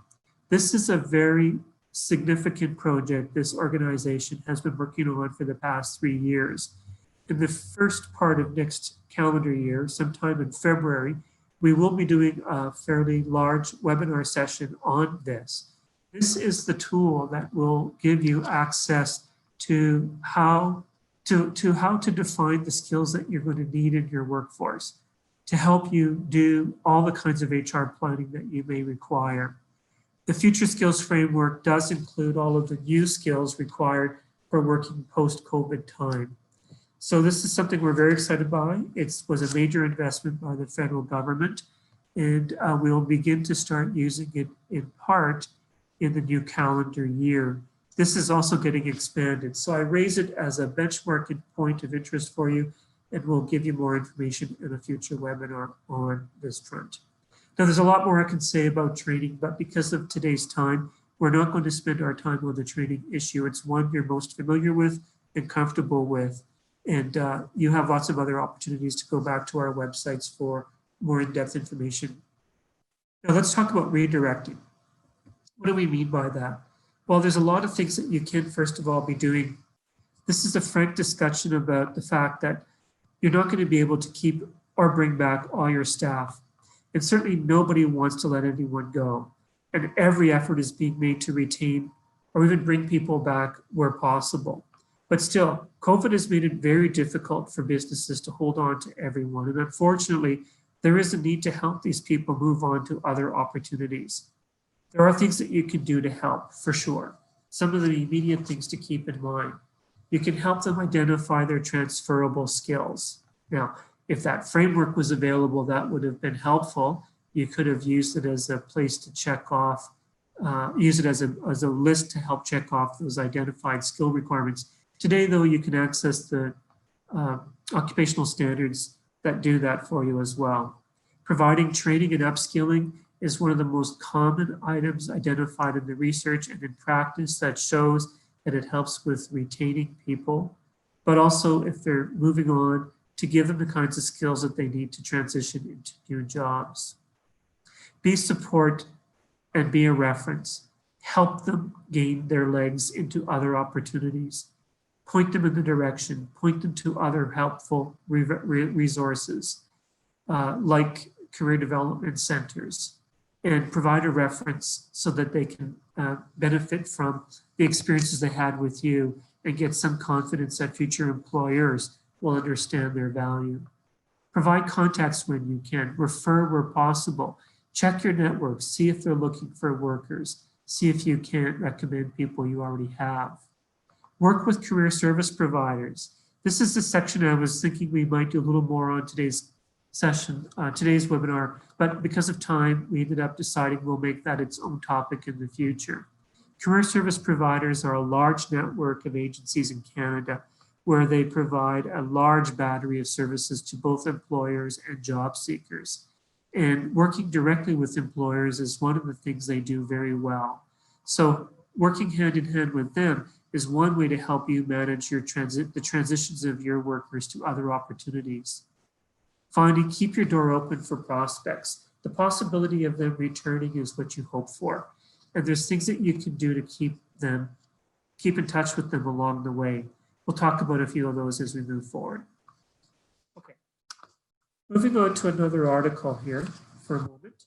This is a very significant project this organization has been working on for the past 3 years. In the first part of next calendar year, sometime in February, we will be doing a fairly large webinar session on this. This is the tool that will give you access to how to define the skills that you're going to need in your workforce to help you do all the kinds of HR planning that you may require. The Future Skills Framework does include all of the new skills required for working post-COVID time. So this is something we're very excited by. It was a major investment by the federal government, and we'll begin to start using it in part in the new calendar year. This is also getting expanded. So I raise it as a benchmark and point of interest for you, and we'll give you more information in a future webinar on this front. Now, there's a lot more I can say about training, but because of today's time, we're not going to spend our time on the training issue. It's one you're most familiar with and comfortable with, and you have lots of other opportunities to go back to our websites for more in-depth information. Now, let's talk about redirecting. What do we mean by that? Well, there's a lot of things that you can, first of all, be doing. This is a frank discussion about the fact that you're not going to be able to keep or bring back all your staff. And certainly nobody wants to let anyone go. And every effort is being made to retain or even bring people back where possible. But still, COVID has made it very difficult for businesses to hold on to everyone. And unfortunately, there is a need to help these people move on to other opportunities. There are things that you can do to help, for sure. Some of the immediate things to keep in mind. You can help them identify their transferable skills. Now, if that framework was available, that would have been helpful. You could have used it as a place to check off, use it as a list to help check off those identified skill requirements. Today, though, you can access the occupational standards that do that for you as well. Providing training and upskilling is one of the most common items identified in the research and in practice that shows that it helps with retaining people, but also if they're moving on, to give them the kinds of skills that they need to transition into new jobs. Be support and be a reference. Help them gain their legs into other opportunities. Point them in the direction, point them to other helpful resources like career development centers, and provide a reference so that they can benefit from the experiences they had with you and get some confidence that future employers will understand their value. Provide contacts when you can, refer where possible, check your network, see if they're looking for workers, see if you can't recommend people you already have. Work with career service providers. This is the section I was thinking we might do a little more on today's session, today's webinar, but because of time, we ended up deciding we'll make that its own topic in the future. Career service providers are a large network of agencies in Canada where they provide a large battery of services to both employers and job seekers. And working directly with employers is one of the things they do very well. So working hand in hand with them is one way to help you manage your the transitions of your workers to other opportunities. Finally, keep your door open for prospects. The possibility of them returning is what you hope for. And there's things that you can do to keep in touch with them along the way. We'll talk about a few of those as we move forward. Okay, moving on to another article here for a moment.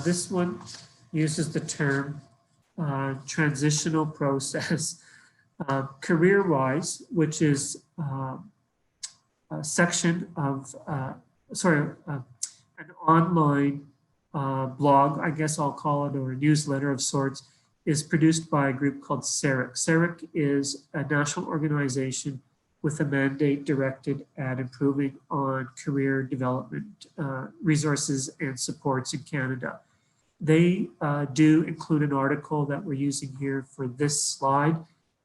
This one uses the term transitional process. Career-wise, which is a section of, an online blog, I guess I'll call it, or a newsletter of sorts, is produced by a group called CERIC. CERIC is a national organization with a mandate directed at improving on career development resources and supports in Canada. They do include an article that we're using here for this slide,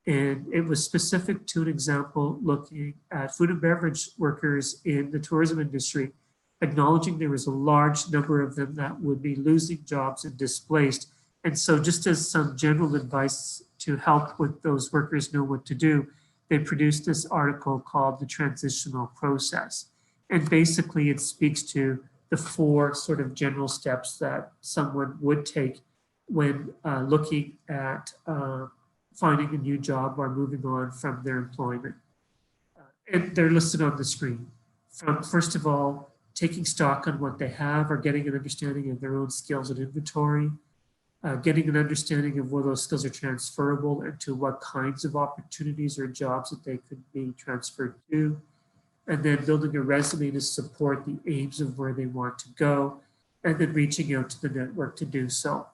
and it was specific to an example looking at food and beverage workers in the tourism industry, acknowledging there was a large number of them that would be losing jobs and displaced. And so just as some general advice to help with those workers know what to do, they produced this article called The Transitional Process. And basically it speaks to the 4 sort of general steps that someone would take when looking at finding a new job or moving on from their employment. And they're listed on the screen. From, first of all, taking stock on what they have or getting an understanding of their own skills and inventory, getting an understanding of whether those skills are transferable and to what kinds of opportunities or jobs that they could be transferred to, and then building a resume to support the aims of where they want to go, and then reaching out to the network to do so.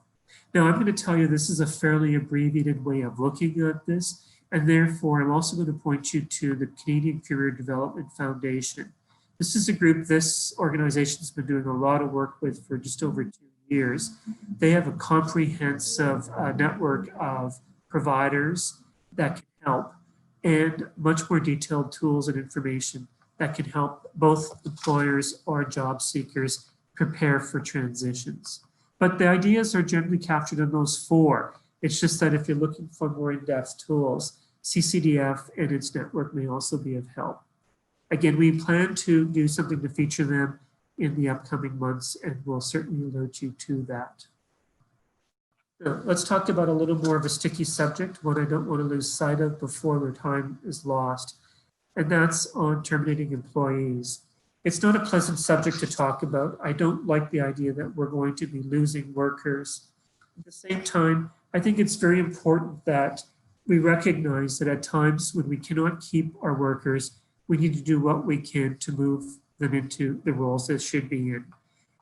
Now, I'm going to tell you this is a fairly abbreviated way of looking at this, and therefore I'm also going to point you to the Canadian Career Development Foundation. This is a group this organization has been doing a lot of work with for just over 2 years. They have a comprehensive network of providers that can help and much more detailed tools and information that can help both employers or job seekers prepare for transitions. But the ideas are generally captured in those 4. It's just that if you're looking for more in-depth tools, CCDF and its network may also be of help. Again, we plan to do something to feature them in the upcoming months, and we'll certainly alert you to that. Now, let's talk about a little more of a sticky subject, one I don't want to lose sight of before the time is lost, and that's on terminating employees. It's not a pleasant subject to talk about. I don't like the idea that we're going to be losing workers. At the same time, I think it's very important that we recognize that at times when we cannot keep our workers, we need to do what we can to move them into the roles they should be in.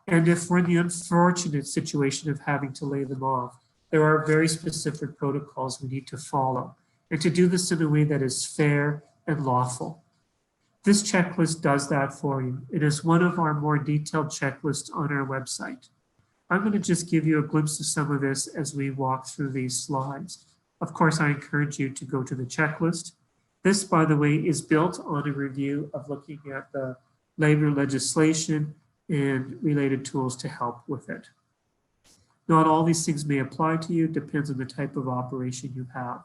And if we're in the unfortunate situation of having to lay them off, there are very specific protocols we need to follow, and to do this in a way that is fair and lawful. This checklist does that for you. It is one of our more detailed checklists on our website. I'm going to just give you a glimpse of some of this as we walk through these slides. Of course, I encourage you to go to the checklist. This, by the way, is built on a review of looking at the labor legislation and related tools to help with it. Not all these things may apply to you, depends on the type of operation you have.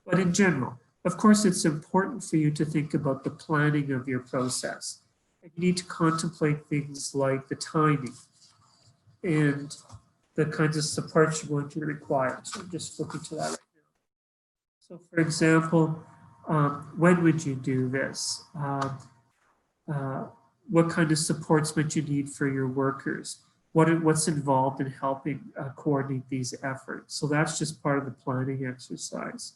But in general, of course, it's important for you to think about the planning of your process. And you need to contemplate things like the timing and the kinds of support you're going to require. So I'm just looking to that right now. So for example, when would you do this? What kind of supports might you need for your workers? What's involved in helping coordinate these efforts? So that's just part of the planning exercise.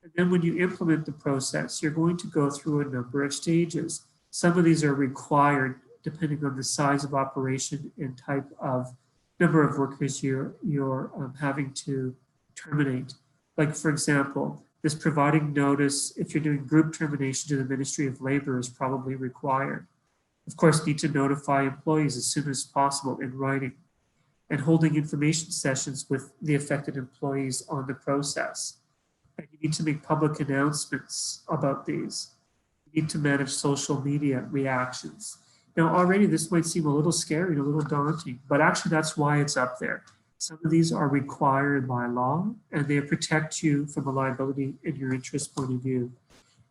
And then when you implement the process, you're going to go through a number of stages. Some of these are required depending on the size of operation and type of number of workers you're having to terminate. Like for example, This providing notice if you're doing group termination to the Ministry of Labor is probably required. Of course, need to notify employees as soon as possible in writing, and holding information sessions with the affected employees on the process. And you need to make public announcements about these. You need to manage social media reactions. Now, already this might seem a little scary and a little daunting, but actually that's why it's up there. Some of these are required by law, and they protect you from a liability in your interest point of view.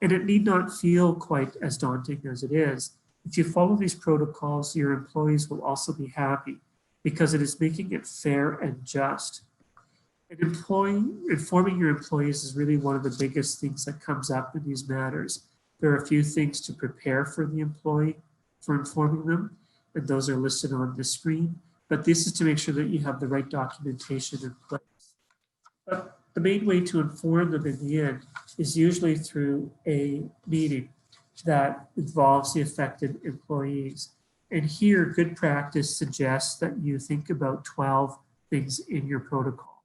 And it need not feel quite as daunting as it is. If you follow these protocols, your employees will also be happy because it is making it fair and just. And informing your employees is really one of the biggest things that comes up in these matters. There are a few things to prepare for the employee for informing them, and those are listed on the screen. But this is to make sure that you have the right documentation in place. But the main way to inform them in the end is usually through a meeting that involves the affected employees. And here, good practice suggests that you think about 12 things in your protocol.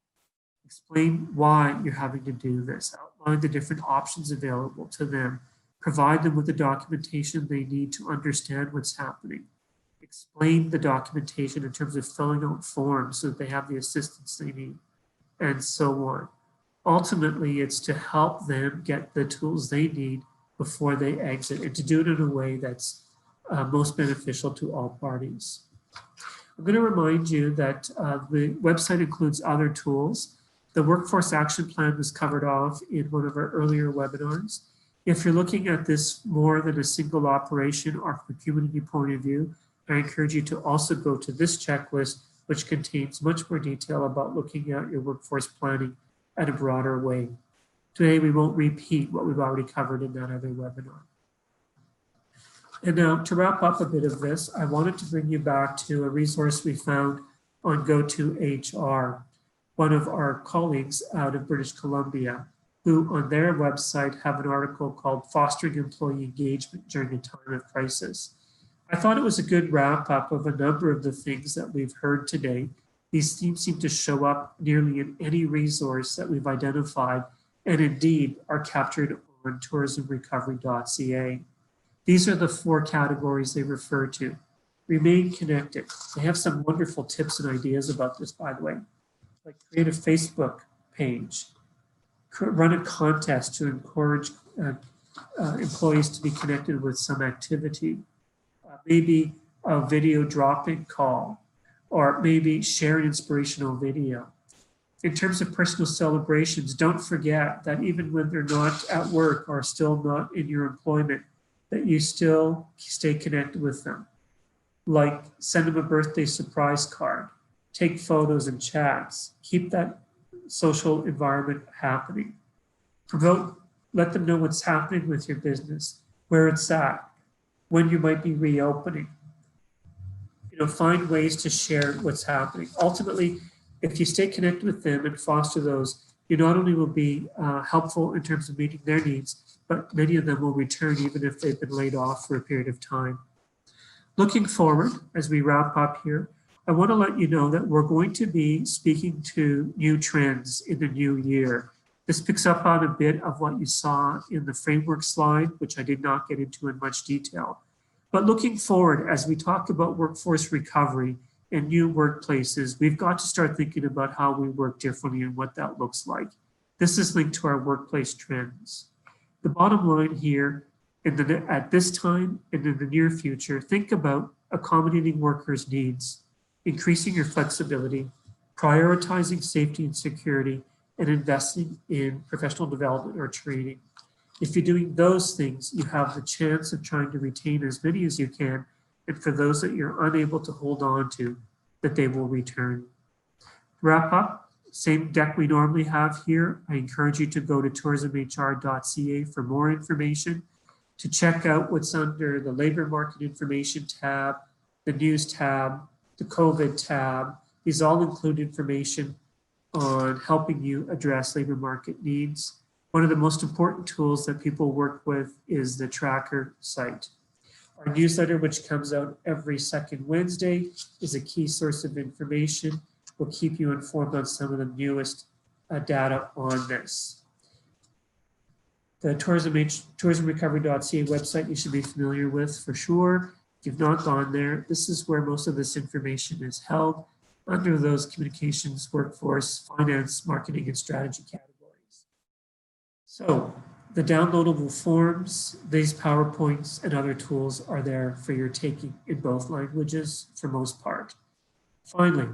Explain why you're having to do this, outline the different options available to them, provide them with the documentation they need to understand what's happening. Explain the documentation in terms of filling out forms so that they have the assistance they need, and so on. Ultimately, it's to help them get the tools they need before they exit, and to do it in a way that's most beneficial to all parties. I'm going to remind you that the website includes other tools. The Workforce Action Plan was covered off in one of our earlier webinars. If you're looking at this more than a single operation or from a community point of view, I encourage you to also go to this checklist, which contains much more detail about looking at your workforce planning in a broader way. Today, we won't repeat what we've already covered in that other webinar. And now, to wrap up a bit of this, I wanted to bring you back to a resource we found on GoToHR, one of our colleagues out of British Columbia, who on their website have an article called Fostering Employee Engagement During a Time of Crisis. I thought it was a good wrap up of a number of the things that we've heard today. These themes seem to show up nearly in any resource that we've identified, and indeed are captured on TourismRecovery.ca. These are the 4 categories they refer to. Remain connected. They have some wonderful tips and ideas about this, by the way. Like create a Facebook page, run a contest to encourage employees to be connected with some activity, maybe a video drop-in call, or maybe share an inspirational video. In terms of personal celebrations, don't forget that even when they're not at work or still not in your employment, that you still stay connected with them. Like send them a birthday surprise card, take photos and chats, keep that social environment happening. Promote, let them know what's happening with your business, where it's at, when you might be reopening. Find ways to share what's happening. Ultimately, if you stay connected with them and foster those, you not only will be helpful in terms of meeting their needs, but many of them will return even if they've been laid off for a period of time. Looking forward, as we wrap up here, I want to let you know that we're going to be speaking to new trends in the new year. This picks up on a bit of what you saw in the framework slide, which I did not get into in much detail. But looking forward, as we talk about workforce recovery and new workplaces, we've got to start thinking about how we work differently and what that looks like. This is linked to our workplace trends. The bottom line here, at this time and in the near future, think about accommodating workers' needs, increasing your flexibility, prioritizing safety and security, and investing in professional development or training. If you're doing those things, you have the chance of trying to retain as many as you can, and for those that you're unable to hold on to, that they will return. To wrap up, same deck we normally have here. I encourage you to go to TourismRecovery.ca for more information, to check out what's under the labor market information tab, the news tab, the COVID tab. These all include information on helping you address labor market needs. One of the most important tools that people work with is the tracker site. Our newsletter, which comes out every second Wednesday, is a key source of information. We'll keep you informed on some of the newest data on this. The TourismRecovery.ca website you should be familiar with for sure. If you've not gone there, this is where most of this information is held under those communications, workforce, finance, marketing, and strategy categories. So the downloadable forms, these PowerPoints and other tools are there for your taking in both languages for most part. Finally,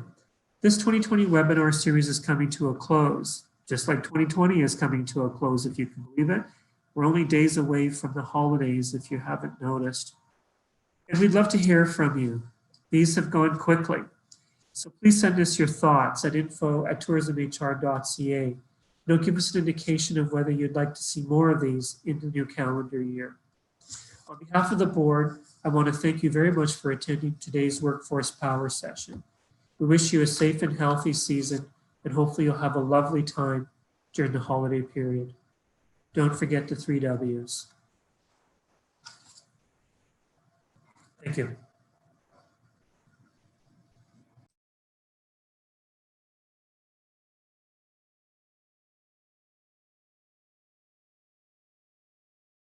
this 2020 webinar series is coming to a close, just like 2020 is coming to a close, if you can believe it. We're only days away from the holidays, if you haven't noticed. And we'd love to hear from you. These have gone quickly. So please send us your thoughts at info@tourismhr.ca. It'll give us an indication of whether you'd like to see more of these in the new calendar year. On behalf of the board, I want to thank you very much for attending today's Workforce Power session. We wish you a safe and healthy season, and hopefully you'll have a lovely time during the holiday period. Don't forget the 3 W's. Thank you.